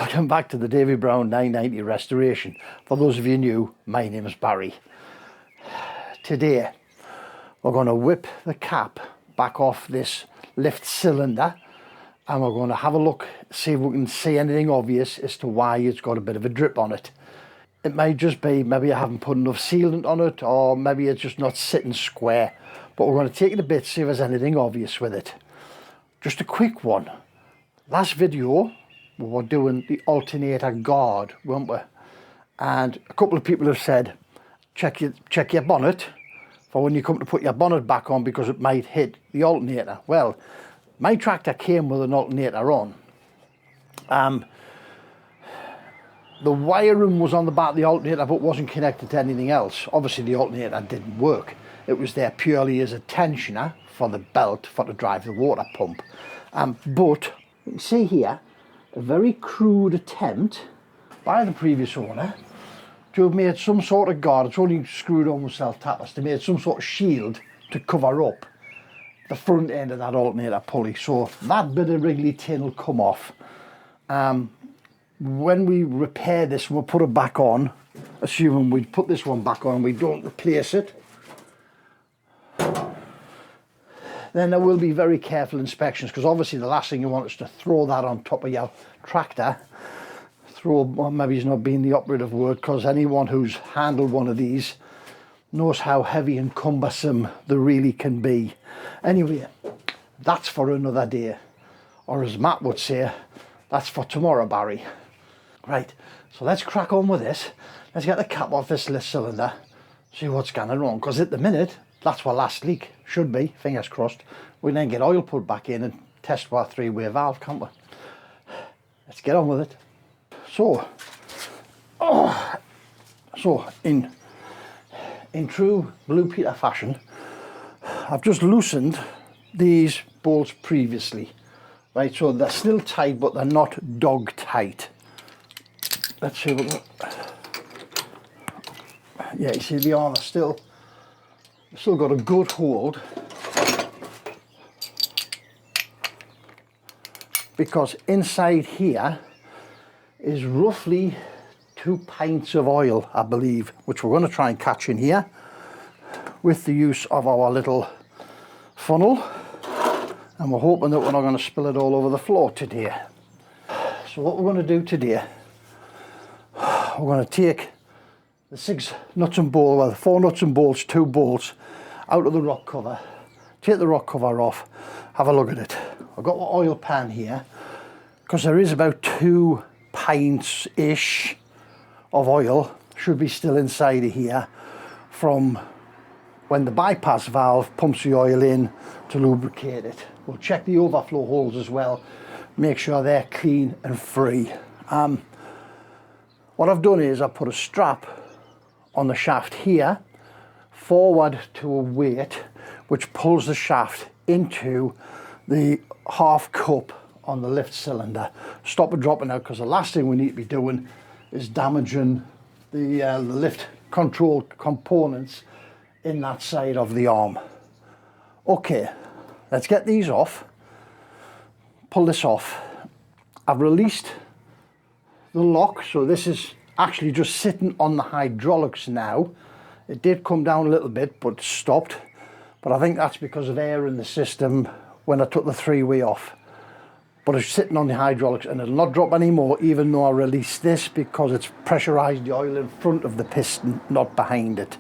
Welcome back to the Davy Brown 990 restoration. For those of you new, my name is Barry. Today we're going to whip the cap back off this lift cylinder and we're going to have a look, see if we can see anything obvious as to why it's got a bit of a drip on it. It might just be maybe I haven't put enough sealant on it, or maybe it's just not sitting square, but we're going to take it a bit, see if there's anything obvious with it. Just a quick one. Last video we were doing the alternator guard, weren't we? And a couple of people have said check your bonnet for when you come to put your bonnet back on, because it might hit the alternator. Well, my tractor came with an alternator on. The wiring was on the back of the alternator but wasn't connected to anything else. Obviously the alternator didn't work. It was there purely as a tensioner for the belt for to drive the water pump. But you see here, a very crude attempt by the previous owner to have made some sort of guard. It's only screwed on with self-tappers, to make some sort of shield to cover up the front end of that alternator pulley, so that bit of wriggly tin will come off. When we repair this, we'll put it back on, assuming we put this one back on, we don't replace it. Then there will be very careful inspections, because obviously the last thing you want is to throw that on top of your tractor. Well, maybe it's not being the operative word, because anyone who's handled one of these knows how heavy and cumbersome they really can be. Anyway, that's for another day, or as Matt would say, that's for tomorrow, Barry. Right, so let's crack on with this. Let's get the cap off this lift cylinder, see what's going wrong, because at the minute that's our last leak, should be, fingers crossed. We then get oil put back in and test our three-way valve, can't we? Let's get on with it. So in true Blue Peter fashion, I've just loosened these bolts previously, right? So they're still tight, but they're not dog tight. Let's see what. Yeah, you see the arm is still got a good hold, because inside here is roughly 2 pints of oil, I believe, which we're going to try and catch in here with the use of our little funnel, and we're hoping that we're not going to spill it all over the floor today. So what we're going to do today, we're going to take the 6 nuts and bolts, well, 4 nuts and bolts, 2 bolts out of the rock cover, take the rock cover off, have a look at it. I've got my oil pan here, because there is about 2 pints-ish of oil, should be still inside of here, from when the bypass valve pumps the oil in to lubricate it. We'll check the overflow holes as well, make sure they're clean and free. What I've done is I've put a strap on the shaft here, forward to a weight which pulls the shaft into the half cup on the lift cylinder. Stop it dropping out, because the last thing we need to be doing is damaging the lift control components in that side of the arm. Okay, let's get these off, pull this off. I've released the lock, so this is actually just sitting on the hydraulics now. It did come down a little bit but stopped, but I think that's because of air in the system when I took the 3-way off. But it's sitting on the hydraulics and it'll not drop anymore, even though I released this, because it's pressurized the oil in front of the piston, not behind it.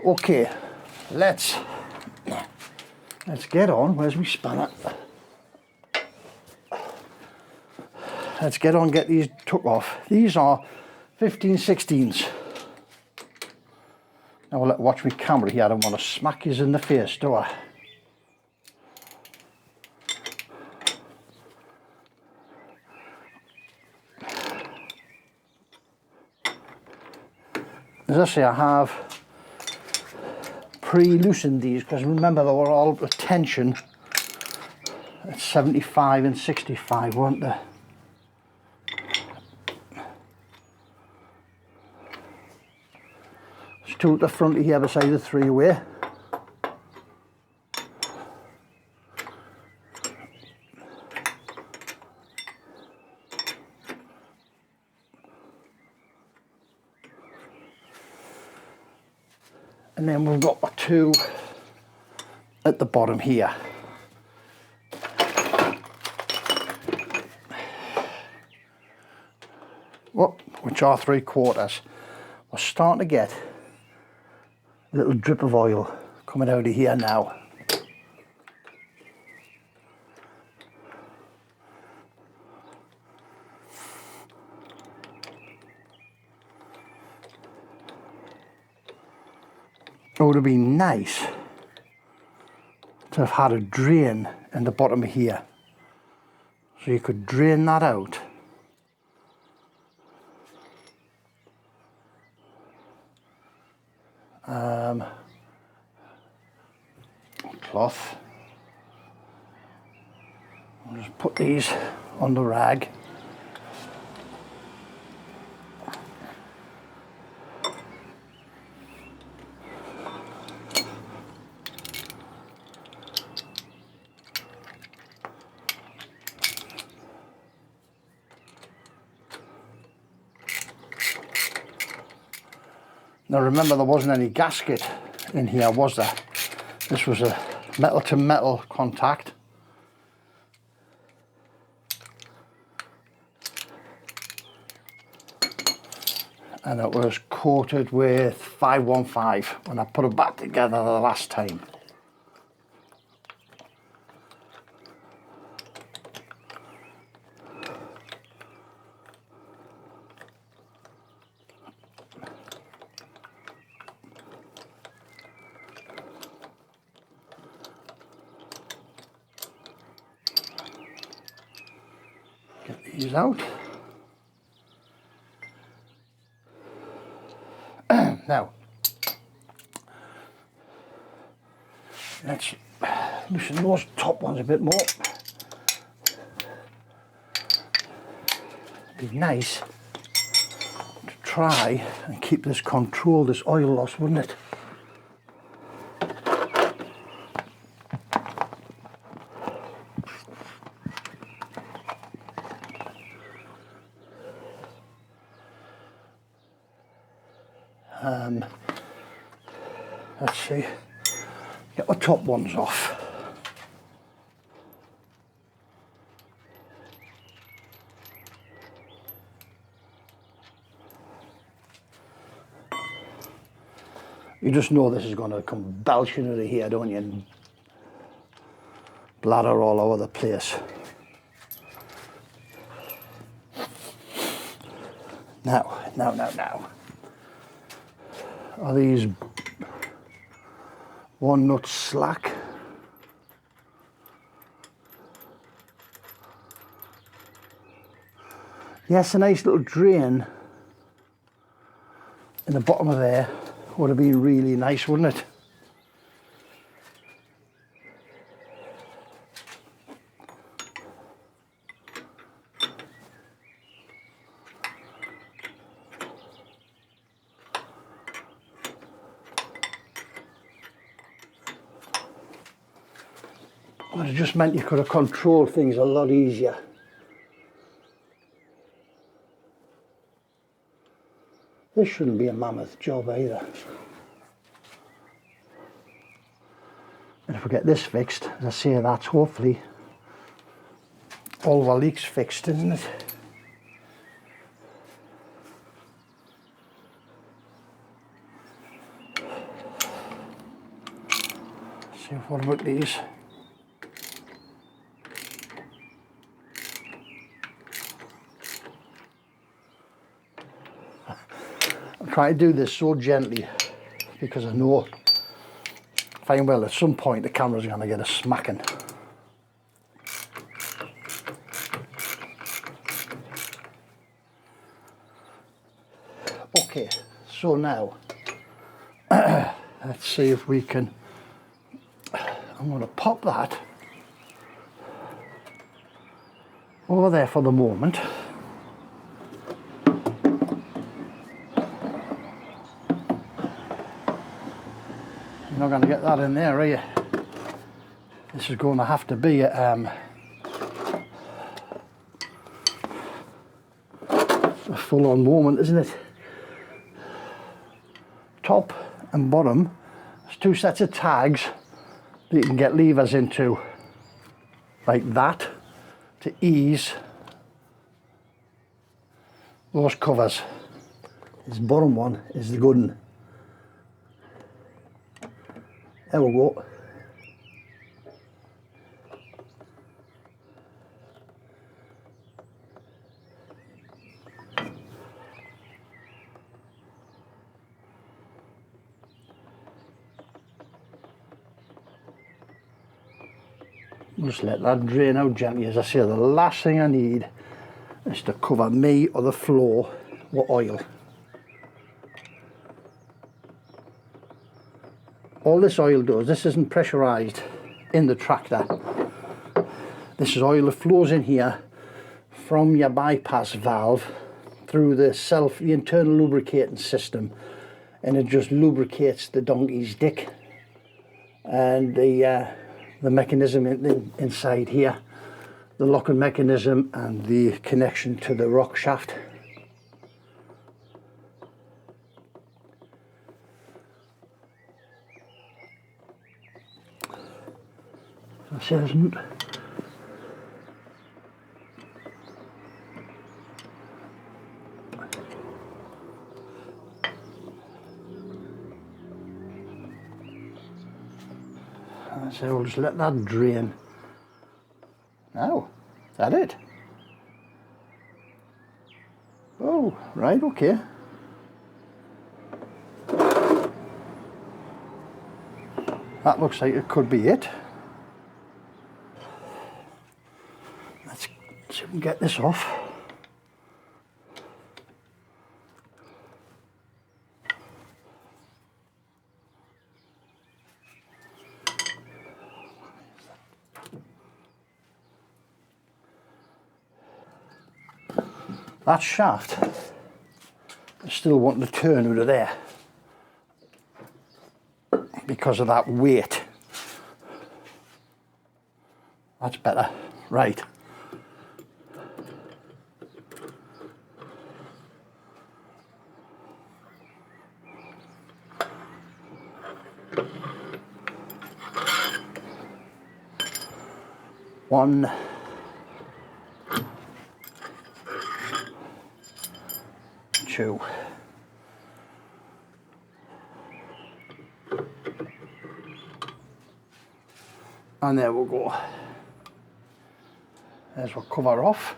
Okay, let's get on. Where's my spanner? Let's get on, get these took off. These are 15/16s. Now watch my camera here, I don't want to smack you in the face, do I? As I say, I have pre-loosened these, because remember they were all with tension at 75 and 65, weren't they? There's 2 at the front of here beside the 3-way. And then we've got the two at the bottom here. Which are 3/4. We're starting to get a little drip of oil coming out of here now. It would have been nice to have had a drain in the bottom of here, so you could drain that out. Cloth. I'll just put these on the rag. Now remember, there wasn't any gasket in here, was there? This was a metal to metal contact. And it was coated with 515 when I put it back together the last time. Get these out. Now, let's loosen those top ones a bit more. It'd be nice to try and keep this control, this oil loss, wouldn't it? Let's see, get the top ones off. You just know this is going to come belching out of here, don't you? And bladder all over the place. Now. Are these one nut slack? Yes, a nice little drain in the bottom of there would have been really nice, wouldn't it? But it just meant you could have controlled things a lot easier. This shouldn't be a mammoth job either. And if we get this fixed, as I say, that's hopefully all the leaks fixed, isn't it? See, what about these? Try to do this so gently because I know fine well at some point the camera's going to get a smacking. Okay, so now let's see if we can, I'm going to pop that over there for the moment. You're not going to get that in there, are you? This is going to have to be a full-on moment, isn't it? Top and bottom There's two sets of tags that you can get levers into, like that, to ease those covers. This bottom one is the good one. There we go. Just let that drain out gently. As I say, the last thing I need is to cover me or the floor with oil. All this oil does, this isn't pressurised in the tractor. This is oil that flows in here from your bypass valve through the internal lubricating system, and it just lubricates the donkey's dick and the mechanism inside here, the locking mechanism and the connection to the rock shaft. So we'll just let that drain. Now, is that it? Oh, right, okay. That looks like it could be it. Let's see if we can get this off. That shaft is still wanting to turn out of there because of that weight. That's better. Right. One. Two. And there we go. There's our cover off.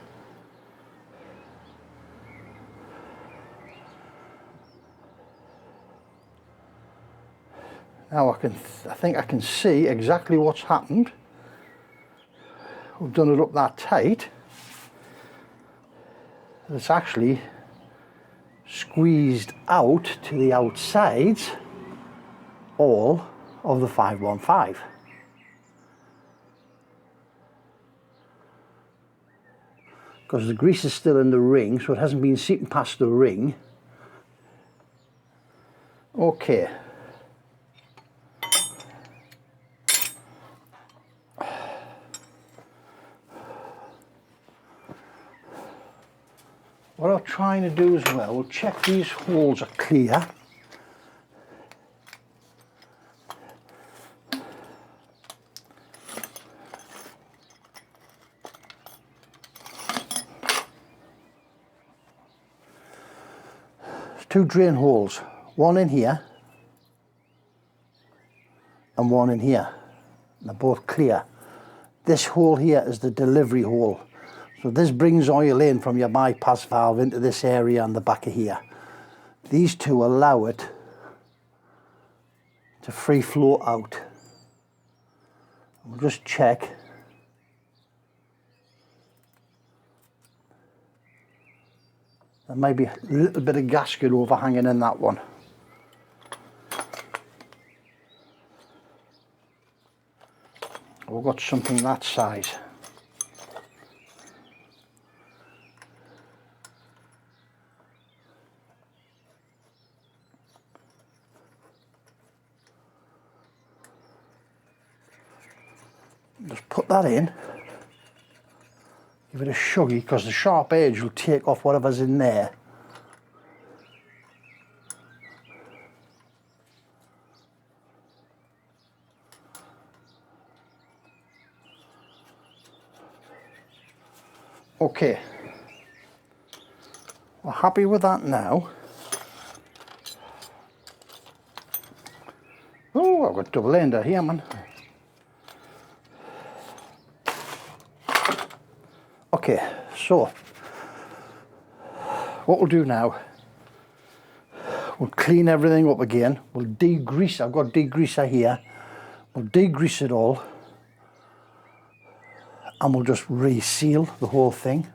Now I think I can see exactly what's happened. We've done it up that tight. It's actually squeezed out to the outsides all of the 515. Because the grease is still in the ring, so it hasn't been seeping past the ring. Okay. What I'm trying to do as well, we'll check these holes are clear. There's two drain holes, one in here and one in here. And they're both clear. This hole here is the delivery hole. So this brings oil in from your bypass valve into this area on the back of here. These two allow it to free flow out. We'll just check. There may be a little bit of gasket overhanging in that one. We've got something that size. Just put that in, give it a shuggy because the sharp edge will take off whatever's in there. Okay, we're happy with that now. Oh, I've got double ender here, man. Okay, so what we'll do now, we'll clean everything up again. We'll degrease. I've got degreaser here. We'll degrease it all, and we'll just reseal the whole thing.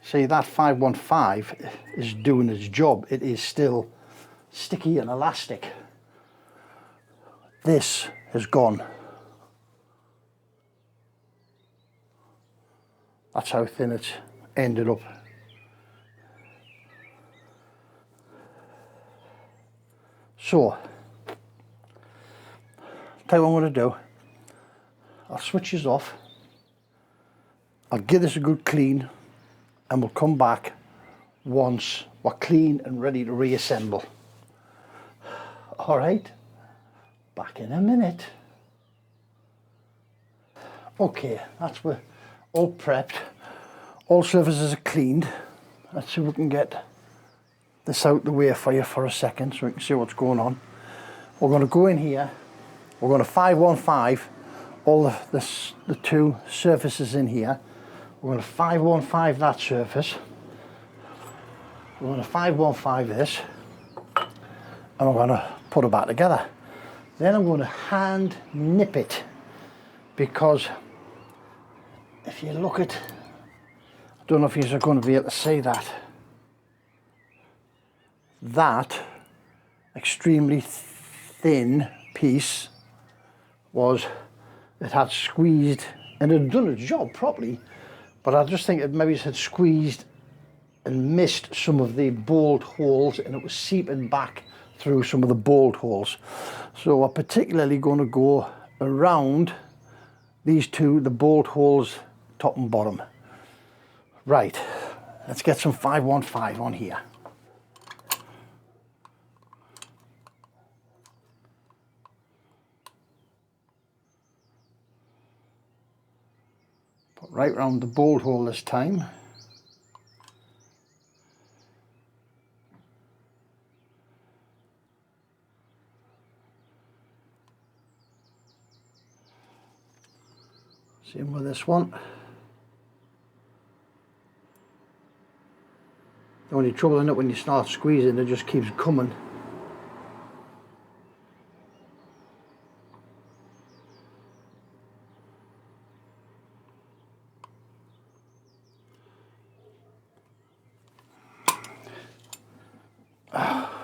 See, that 515 is doing its job. It is still sticky and elastic. This has gone. That's how thin it's ended up. So, tell you what I'm going to do. I'll switch this off. I'll give this a good clean, and we'll come back once we're clean and ready to reassemble. All right, back in a minute. Okay, that's we're all prepped. All surfaces are cleaned. Let's see if we can get this out the way for you for a second so we can see what's going on. We're going to go in here. We're going to 515 all the two surfaces in here. We're going to 515 that surface. We're going to 515 this, and we're going to put it back together. Then I'm going to hand nip it, because if you look at, I don't know if you're going to be able to see that. That extremely thin piece it had squeezed, and it had done its job properly, but I just think it maybe had squeezed and missed some of the bolt holes, and it was seeping back through some of the bolt holes. So we're particularly going to go around these two, the bolt holes, top and bottom. Right, let's get some 515 on here. Put right around the bolt hole this time. Same with this one. The only trouble in it, when you start squeezing, it just keeps coming.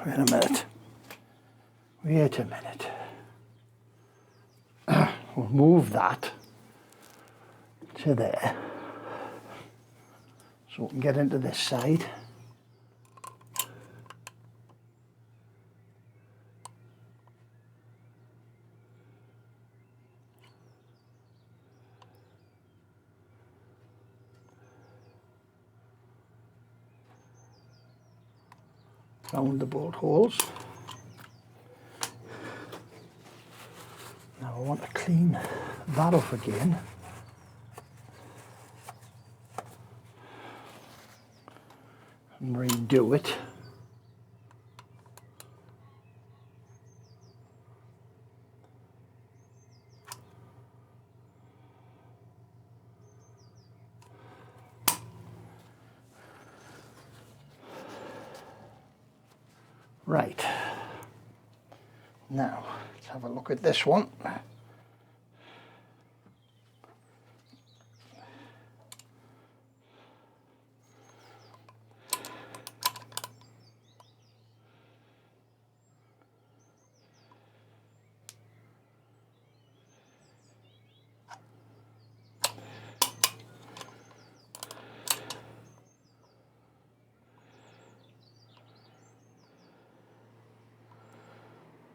Wait a minute. Wait a minute. We'll move that to there, so we can get into this side. Round the bolt holes. Now I want to clean that off again. And redo it. Right, now let's have a look at this one.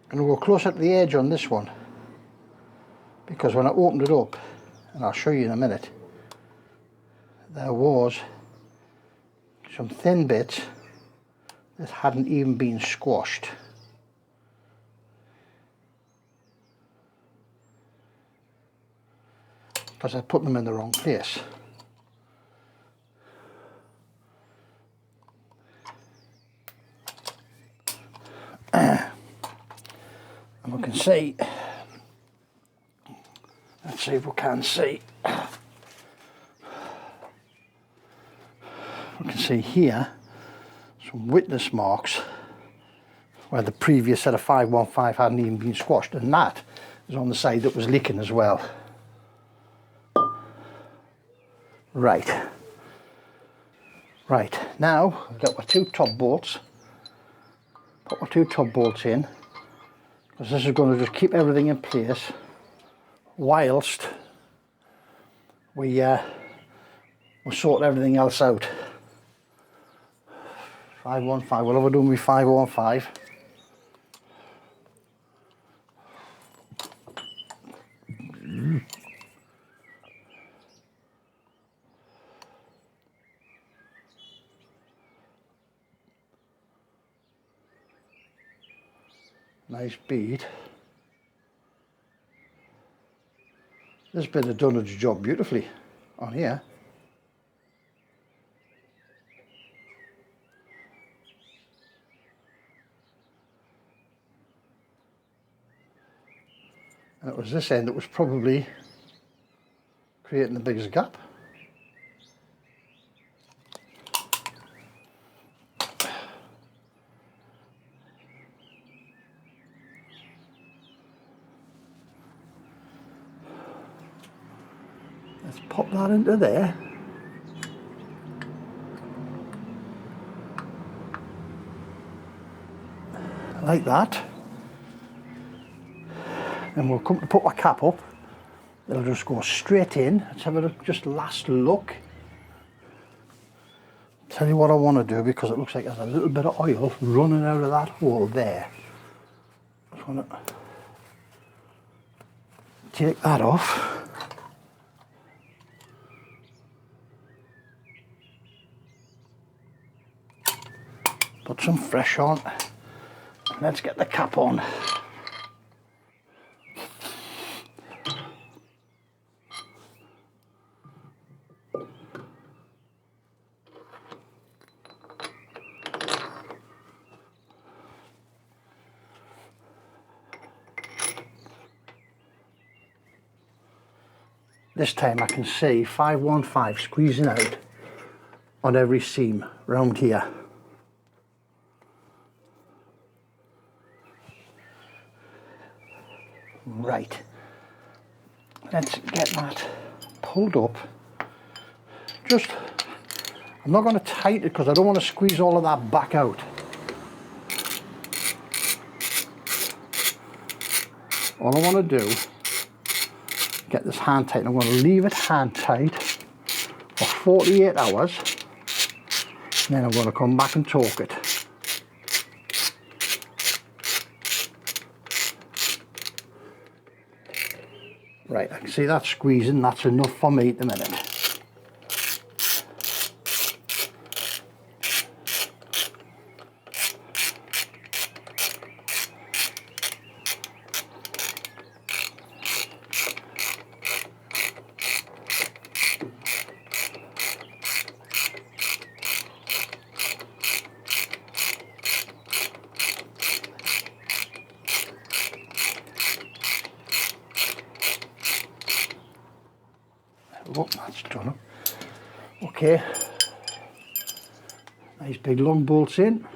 I'm going to go closer to the edge on this one, because when I opened it up, and I'll show you in a minute, there was some thin bits that hadn't even been squashed. because I put them in the wrong place. And we can see, let's see if we can see. We can see here some witness marks where the previous set of 515 hadn't even been squashed, and that is on the side that was leaking as well. Right, now I've got my two top bolts. Put my two top bolts in, because this is going to just keep everything in place whilst we sort everything else out. 515, what am I doing with 515? Nice bead. This bit has done its job beautifully on here. And it was this end that was probably creating the biggest gap. Let's pop that into there. Like that. And we'll come to put my cap up. It'll just go straight in. Let's have a just last look. Tell you what I want to do, because it looks like there's a little bit of oil running out of that hole there. Just want to take that off. Put some fresh on. Let's get the cap on. This time I can see 515 squeezing out on every seam round here. Right, let's get that pulled up. Just, I'm not going to tighten it because I don't want to squeeze all of that back out. All I want to do, get this hand tight. I'm going to leave it hand tight for 48 hours, and then I'm going to come back and torque it. Right, I can see that squeezing. That's enough for me at the minute. Oh, that's done. Okay, nice big long bolts in.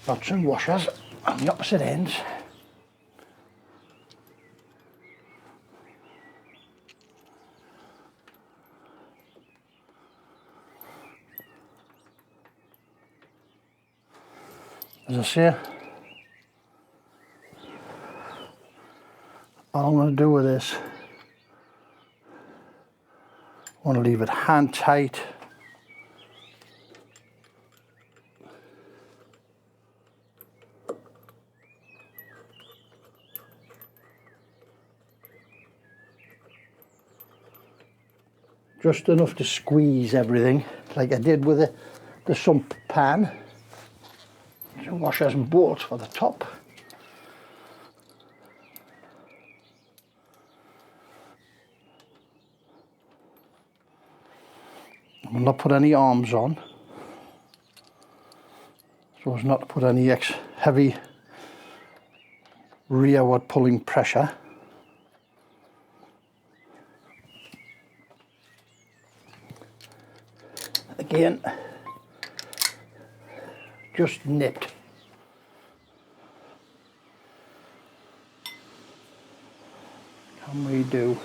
Got some washers on the opposite ends. As I say, all I'm going to do with this, I want to leave it hand tight. Just enough to squeeze everything, like I did with the sump pan. washers and bolts for the top. I will not put any arms on, so as not to put any heavy rearward pulling pressure. Again, just nipped. Can we do?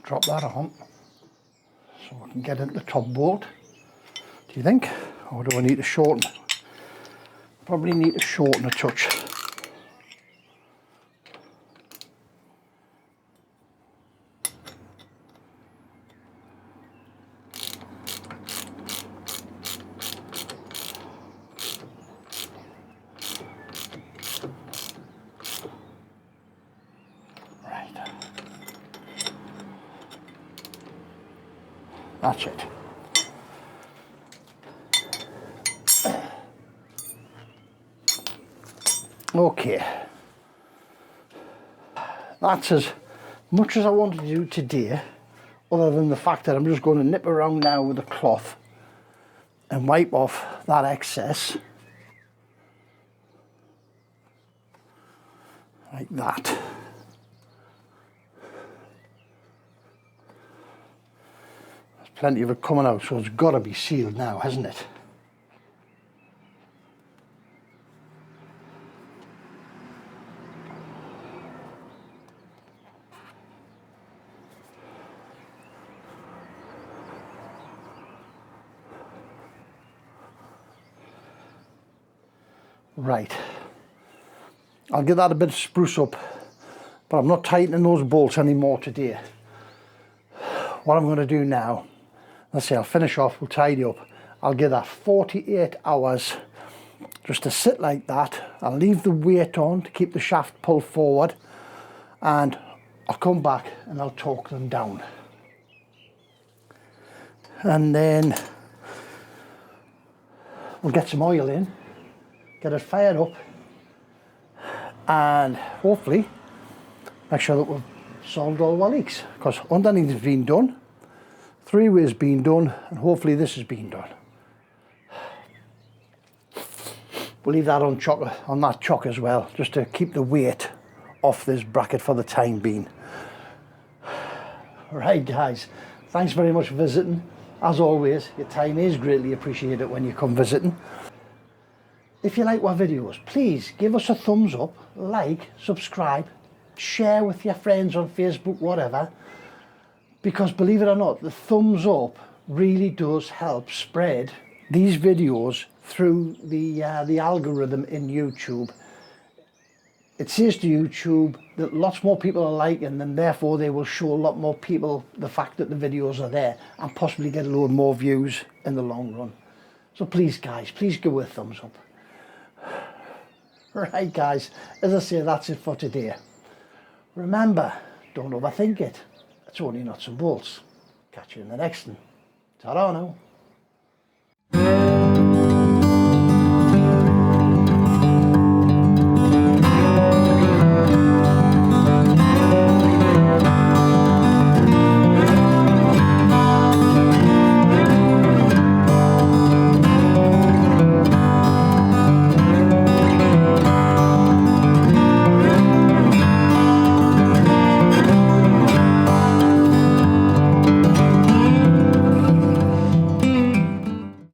Drop that on so I can get into the top bolt. Do you think? Or do I need to shorten? Probably need to shorten a touch. That's it. Okay. That's as much as I wanted to do today, other than the fact that I'm just going to nip around now with a cloth and wipe off that excess. Like that. Plenty of it coming out, so it's got to be sealed now, hasn't it? Right. I'll give that a bit of spruce up, but I'm not tightening those bolts anymore today. What I'm going to do now, let's say I'll finish off, we'll tidy up. I'll give that 48 hours just to sit like that. I'll leave the weight on to keep the shaft pulled forward, and I'll come back and I'll torque them down. And then we'll get some oil in, get it fired up, and hopefully make sure that we've solved all our leaks, because underneath has been done, three-way's been done, and hopefully this has been done. We'll leave that on that chock as well, just to keep the weight off this bracket for the time being. Right guys, thanks very much for visiting. As always, your time is greatly appreciated when you come visiting. If you like our videos, please give us a thumbs up, like, subscribe, share with your friends on Facebook, whatever, because believe it or not, the thumbs up really does help spread these videos through the algorithm in YouTube. It says to YouTube that lots more people are liking them, therefore they will show a lot more people the fact that the videos are there and possibly get a load more views in the long run. So please guys, please give it a thumbs up. Right guys, as I say, that's it for today. Remember, don't overthink it. It's only nuts and bolts. Catch you in the next one. Ta-ra now.